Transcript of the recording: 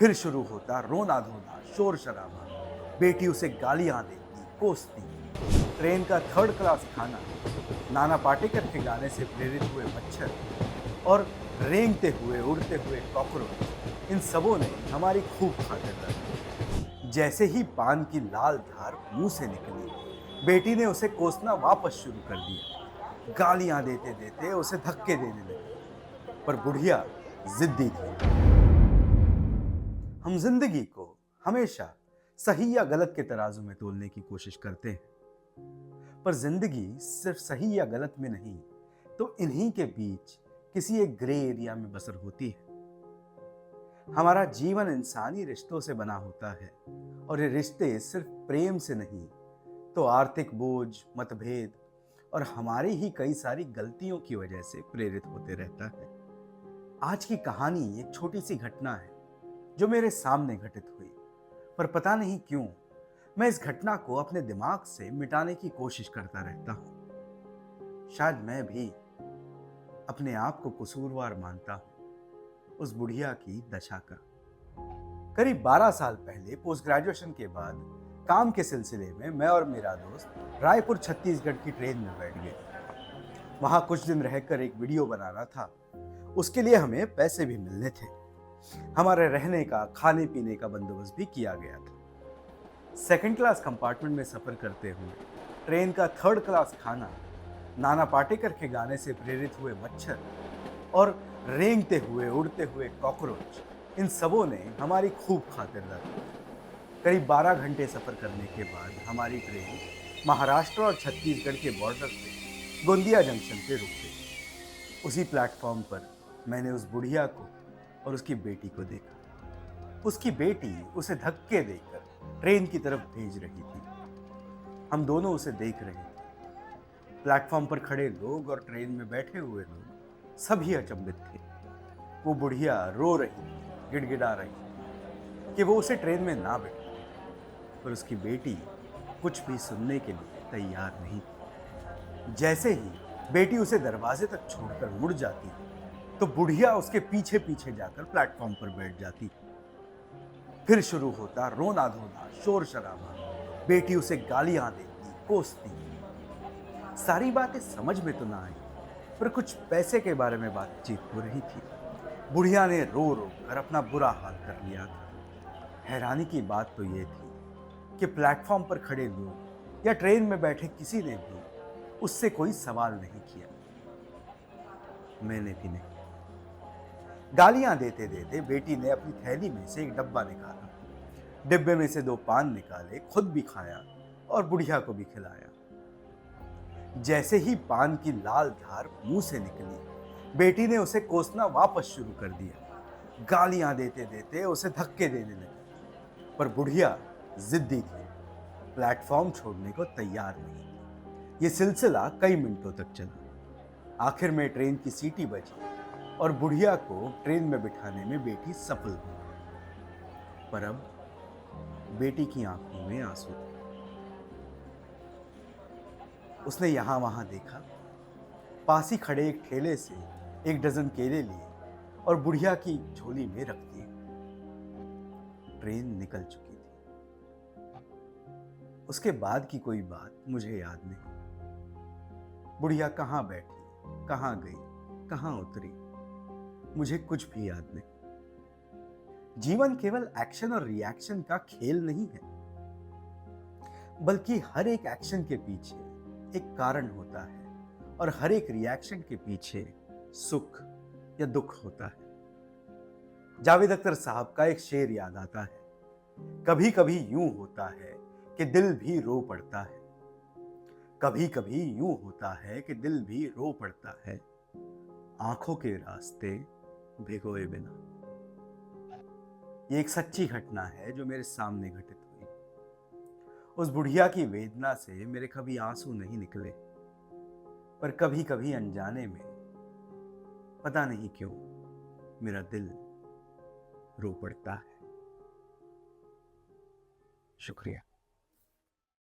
फिर शुरू होता रोना धोना, शोर शराबा। बेटी उसे गालियां देती, कोसती। ट्रेन का थर्ड क्लास खाना, नाना पाटेकर के गाने से प्रेरित हुए मच्छर और रेंगते हुए उड़ते हुए कॉकरोच, इन सबों ने हमारी खूब खातिरदारी की। जैसे ही पान की लाल धार मुंह से निकली, बेटी ने उसे कोसना वापस शुरू कर दिया। गालियां देते देते उसे धक्के देने लगी। पर बुढ़िया जिद्दी थी। हम जिंदगी को हमेशा सही या गलत के तराजू में तोलने की कोशिश करते हैं, पर जिंदगी सिर्फ सही या गलत में नहीं, तो इन्हीं के बीच किसी एक ग्रे एरिया में बसर होती है। हमारा जीवन इंसानी रिश्तों से बना होता है, और ये रिश्ते सिर्फ प्रेम से नहीं, तो आर्थिक बोझ, मतभेद और हमारी ही कई सारी गलतियों की वजह से प्रेरित होते रहता है। आज की कहानी एक छोटी सी घटना है जो मेरे सामने घटित हुई, पर पता नहीं क्यों मैं इस घटना को अपने दिमाग से मिटाने की कोशिश करता रहता हूं। शायद मैं भी अपने आप को कसूरवार मानता हूं उस बुढ़िया की दशा का। करीब 12 साल पहले पोस्ट ग्रेजुएशन के बाद काम के सिलसिले में मैं और मेरा दोस्त रायपुर छत्तीसगढ़ की ट्रेन में बैठ गए। वहां कुछ दिन रहकर एक वीडियो बनाना था। उसके लिए हमें पैसे भी मिलने थे। हमारे रहने का, खाने पीने का बंदोबस्त भी किया गया था। सेकंड क्लास कंपार्टमेंट में सफर करते हुए ट्रेन का थर्ड क्लास खाना, नाना पाटेकर के गाने से प्रेरित हुए मच्छर और रेंगते हुए उड़ते हुए कॉकरोच, इन सबों ने हमारी खूब खातिरदारी की। करीब 12 घंटे सफर करने के बाद हमारी ट्रेन महाराष्ट्र और छत्तीसगढ़ के बॉर्डर पे गोंदिया जंक्शन पे रुक गई। उसी प्लेटफॉर्म पर मैंने उस बुढ़िया को और उसकी बेटी को देखा। उसकी बेटी उसे धक्के देकर ट्रेन की तरफ भेज रही थी। हम दोनों उसे देख रहे थे। प्लेटफॉर्म पर खड़े लोग और ट्रेन में बैठे हुए लोग सभी अचंभित थे। वो बुढ़िया रो रही थी, गिड़गिड़ा रही थी कि वो उसे ट्रेन में ना बैठे, पर उसकी बेटी कुछ भी सुनने के लिए तैयार नहीं थी। जैसे ही बेटी उसे दरवाजे तक छोड़कर मुड़ जाती, तो बुढ़िया उसके पीछे पीछे जाकर प्लेटफॉर्म पर बैठ जाती। फिर शुरू होता रोना धोना, शोर शराबा। बेटी उसे गालियां देती, कोसती। सारी बातें समझ में तो ना आई, पर कुछ पैसे के बारे में बातचीत हो रही थी। बुढ़िया ने रो रो कर अपना बुरा हाल कर लिया था। हैरानी की बात तो यह थी कि प्लेटफॉर्म पर खड़े लोग या ट्रेन में बैठे किसी ने भी उससे कोई सवाल नहीं किया। मैंने भी नहीं। गालियां देते देते बेटी ने अपनी थैली में से एक डब्बा निकाला। डिब्बे में से 2 पान निकाले, खुद भी खाया और बुढ़िया को भी खिलाया। जैसे ही पान की लाल धार मुंह से निकली, बेटी ने उसे कोसना वापस शुरू कर दिया। गालियां देते देते उसे धक्के देने लगी। पर बुढ़िया जिद्दी थी, प्लेटफॉर्म छोड़ने को तैयार नहीं थी। यह सिलसिला कई मिनटों तक चला। आखिर में ट्रेन की सीटी बजी और बुढ़िया को ट्रेन में बिठाने में बेटी सफल हुई। पर अब बेटी की आंखों में आंसू थे। उसने यहां वहां देखा, पास ही खड़े एक ठेले से 1 डजन केले लिए और बुढ़िया की झोली में रख दिए। ट्रेन निकल चुकी थी। उसके बाद की कोई बात मुझे याद नहीं। बुढ़िया कहां बैठी, कहां गई, कहां उतरी, मुझे कुछ भी याद नहीं। जीवन केवल एक्शन और रिएक्शन का खेल नहीं है, बल्कि हर एक एक्शन के पीछे एक कारण होता है और हर एक रिएक्शन के पीछे सुख या दुख होता है। जावेद अख्तर साहब का एक शेर याद आता है, कभी कभी यूं होता है कि दिल भी रो पड़ता है। कभी कभी यूं होता है कि दिल भी रो पड़ता है, आंखों के रास्ते भिगोए बिना। ये एक सच्ची घटना है जो मेरे सामने घटित हुई। उस बुढ़िया की वेदना से मेरे कभी आंसू नहीं निकले, पर कभी कभी अनजाने में, पता नहीं क्यों, मेरा दिल रो पड़ता है। शुक्रिया।